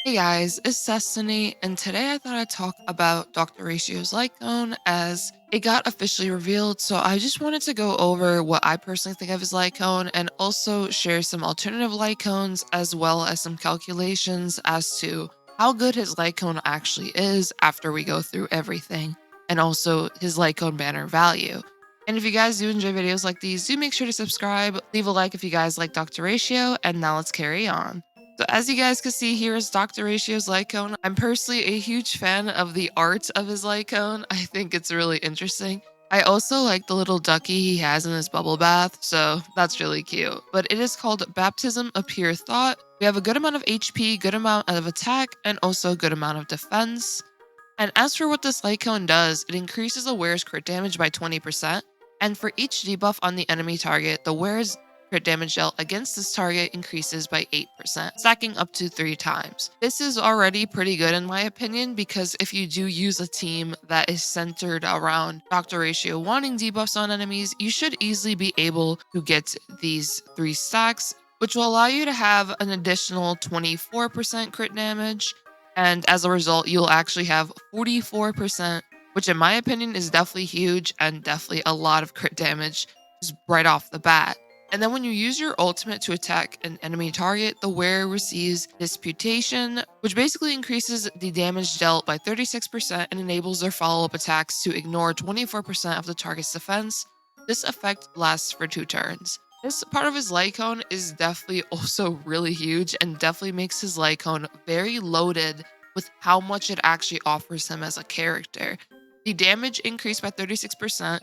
Hey guys, it's Destiny, and today I thought I'd talk about Dr. Ratio's light cone as it got officially revealed. So I just wanted to go over what I personally think of his light cone and also share some alternative light cones as well as some calculations as to how good his light cone actually is after we go through everything, and also his light cone banner value. And if you guys do enjoy videos like these, do make sure to subscribe, leave a like if you guys like Dr. Ratio, and now let's carry on. So as you guys can see here is Dr. Ratio's light cone. I'm personally a huge fan of the art of his light cone. I think it's really interesting. I also like the little ducky he has in his bubble bath, so that's really cute. But it is called Baptism of Pure Thought. We have a good amount of HP, good amount of attack, and also a good amount of defense. And as for what this light cone does, it increases the wearer's crit damage by 20%. And for each debuff on the enemy target, the wearer's crit damage dealt against this target increases by 8%, stacking up to 3 times. This is already pretty good in my opinion, because if you do use a team that is centered around Dr. Ratio wanting debuffs on enemies, you should easily be able to get these 3 stacks, which will allow you to have an additional 24% crit damage. And as a result, you'll actually have 44%, which in my opinion is definitely huge and definitely a lot of crit damage just right off the bat. And then when you use your ultimate to attack an enemy target, the wearer receives Disputation, which basically increases the damage dealt by 36% and enables their follow-up attacks to ignore 24% of the target's defense. This effect lasts for 2 turns. This part of his light cone is definitely also really huge and definitely makes his light cone very loaded with how much it actually offers him as a character. The damage increase by 36%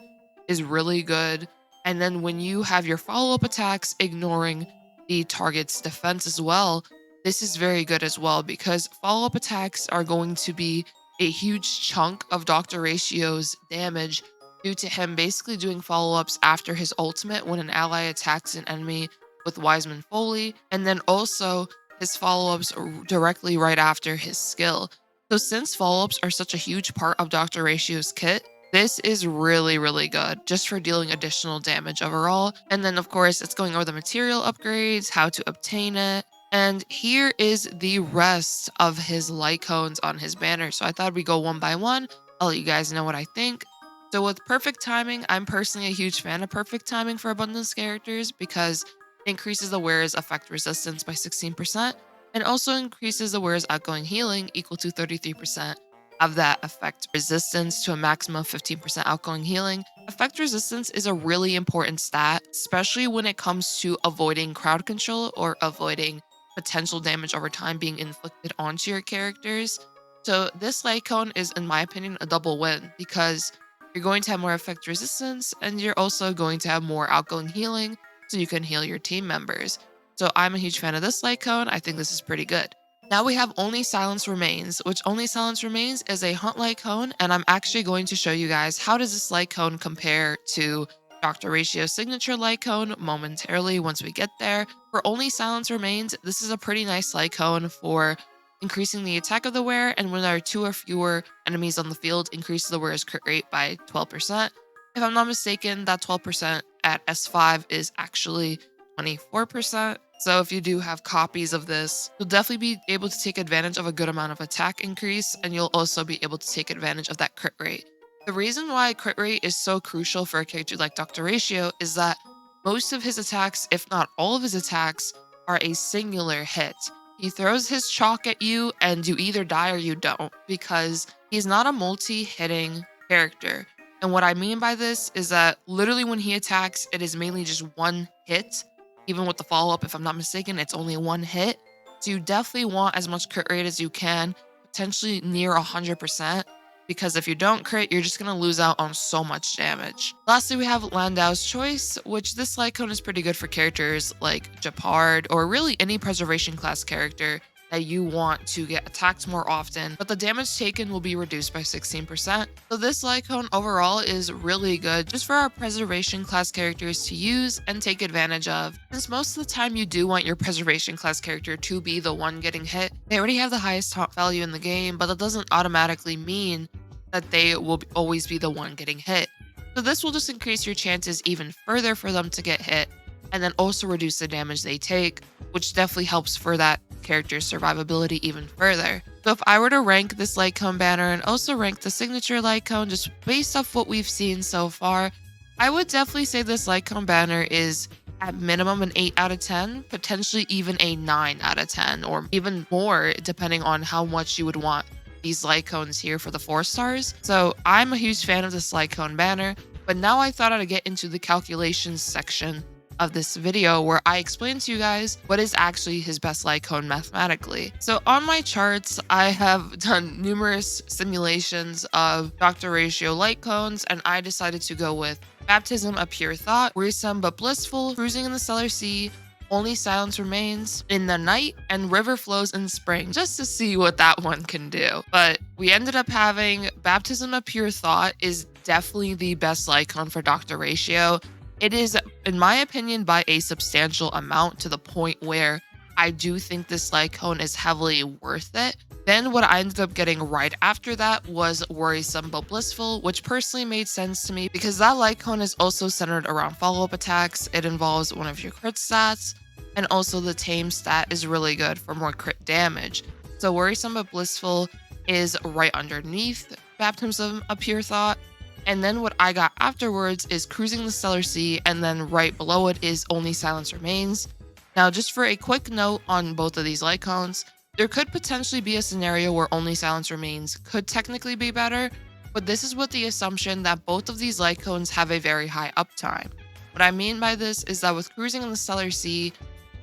is really good. And then when you have your follow-up attacks ignoring the target's defense as well, this is very good as well because follow-up attacks are going to be a huge chunk of Dr. Ratio's damage due to him basically doing follow-ups after his ultimate when an ally attacks an enemy with Wiseman Foley, and then also his follow-ups directly right after his skill. So since follow-ups are such a huge part of Dr. Ratio's kit, this is really, really good just for dealing additional damage overall. And then, of course, it's going over the material upgrades, how to obtain it. And here is the rest of his light cones on his banner. So I thought we'd go one by one. I'll let you guys know what I think. So with perfect timing, I'm personally a huge fan of perfect timing for abundance characters because it increases the wearer's effect resistance by 16% and also increases the wearer's outgoing healing equal to 33% of that effect resistance to a maximum of 15% outgoing healing. Effect resistance is a really important stat, especially when it comes to avoiding crowd control or avoiding potential damage over time being inflicted onto your characters. So this light cone is, in my opinion, a double win because you're going to have more effect resistance and you're also going to have more outgoing healing so you can heal your team members. So I'm a huge fan of this light cone. I think this is pretty good. Now we have Only Silence Remains, which Only Silence Remains is a hunt light cone, and I'm actually going to show you guys how does this light cone compare to Dr. Ratio's signature light cone momentarily once we get there. For Only Silence Remains, this is a pretty nice light cone for increasing the attack of the wearer, and when there are 2 or fewer enemies on the field, increases the wearer's crit rate by 12%. If I'm not mistaken, that 12% at S5 is actually 24%. So if you do have copies of this, you'll definitely be able to take advantage of a good amount of attack increase, and you'll also be able to take advantage of that crit rate. The reason why crit rate is so crucial for a character like Dr. Ratio is that most of his attacks, if not all of his attacks, are a singular hit. He throws his chalk at you and you either die or you don't because he's not a multi-hitting character. And what I mean by this is that literally when he attacks, it is mainly just one hit. Even with the follow-up, if I'm not mistaken, it's only one hit. So you definitely want as much crit rate as you can, potentially near 100%, because if you don't crit, you're just going to lose out on so much damage. Lastly, we have Landau's Choice, which this light cone is pretty good for characters like Japard or really any preservation class character that you want to get attacked more often, but the damage taken will be reduced by 16%. So this light cone overall is really good just for our preservation class characters to use and take advantage of. Since most of the time you do want your preservation class character to be the one getting hit, they already have the highest taunt value in the game, but that doesn't automatically mean that they will always be the one getting hit. So this will just increase your chances even further for them to get hit. and then also reduce the damage they take, which definitely helps for that character's survivability even further. So if I were to rank this light cone banner and also rank the signature light cone just based off what we've seen so far, I would definitely say this light cone banner is at minimum an 8 out of 10, potentially even a 9 out of 10, or even more depending on how much you would want these light cones here for the 4 stars. So I'm a huge fan of this light cone banner, but now I thought I'd get into the calculations section of this video where I explain to you guys what is actually his best light cone mathematically. So on my charts, I have done numerous simulations of Dr. Ratio light cones, and I decided to go with Baptism of Pure Thought, Worrisome but Blissful, Cruising in the Stellar Sea, Only Silence Remains, In the Night, and River Flows in Spring, just to see what that one can do. But we ended up having Baptism of Pure Thought is definitely the best light cone for Dr. Ratio. It is, in my opinion, by a substantial amount, to the point where I do think this light cone is heavily worth it. Then what I ended up getting right after that was Worrisome but Blissful, which personally made sense to me because that light cone is also centered around follow-up attacks. It involves one of your crit stats, and also the tame stat is really good for more crit damage. So Worrisome but Blissful is right underneath Baptism of Pure Thought. And then what I got afterwards is Cruising the Stellar Sea, and then right below it is Only Silence Remains. Now, just for a quick note on both of these light cones, there could potentially be a scenario where Only Silence Remains could technically be better, but this is with the assumption that both of these light cones have a very high uptime. What I mean by this is that with Cruising in the Stellar Sea,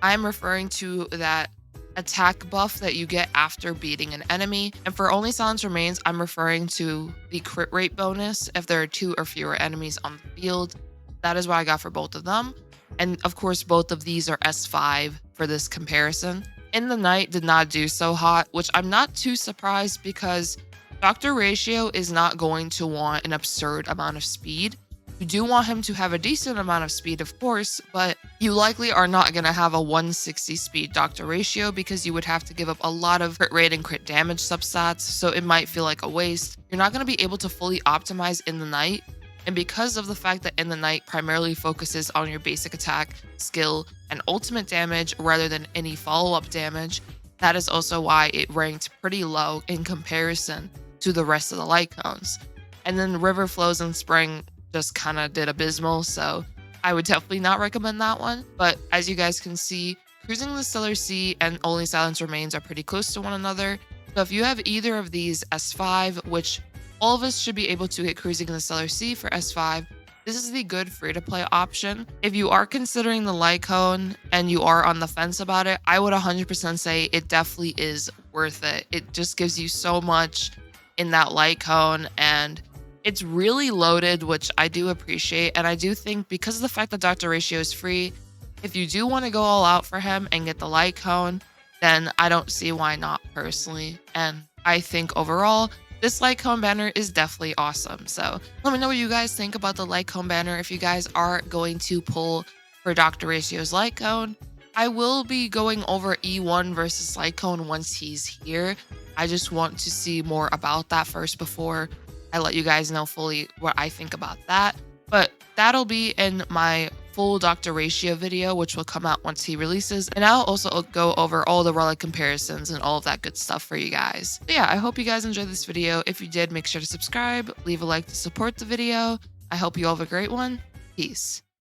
I'm referring to that attack buff that you get after beating an enemy. And for Only Silence Remains, I'm referring to the crit rate bonus if there are 2 or fewer enemies on the field. That is what I got for both of them. And of course, both of these are S5 for this comparison. In the Night did not do so hot, which I'm not too surprised because Dr. Ratio is not going to want an absurd amount of speed. You do want him to have a decent amount of speed, of course, but you likely are not going to have a 160 speed Dr. Ratio because you would have to give up a lot of crit rate and crit damage substats, so it might feel like a waste. You're not going to be able to fully optimize In the Night, and because of the fact that In the Night primarily focuses on your basic attack, skill, and ultimate damage rather than any follow-up damage, that is also why it ranked pretty low in comparison to the rest of the light cones. And then River Flows in Spring just kind of did abysmal, so I would definitely not recommend that one. But as you guys can see, Cruising the Stellar Sea and Only Silence Remains are pretty close to one another. So if you have either of these S5, which all of us should be able to get Cruising in the Stellar Sea for S5, this is the good free-to-play option. If you are considering the light cone and you are on the fence about it, I would 100% say it definitely is worth it. It just gives you so much in that light cone, and it's really loaded, which I do appreciate. And I do think because of the fact that Dr. Ratio is free, if you do want to go all out for him and get the light cone, then I don't see why not personally. And I think overall, this light cone banner is definitely awesome. So let me know what you guys think about the light cone banner if you guys are going to pull for Dr. Ratio's light cone. I will be going over E1 versus light cone once he's here. I just want to see more about that first before I let you guys know fully what I think about that. But that'll be in my full Dr. Ratio video, which will come out once he releases. And I'll also go over all the relic comparisons and all of that good stuff for you guys. So yeah, I hope you guys enjoyed this video. If you did, make sure to subscribe, leave a like to support the video. I hope you all have a great one. Peace.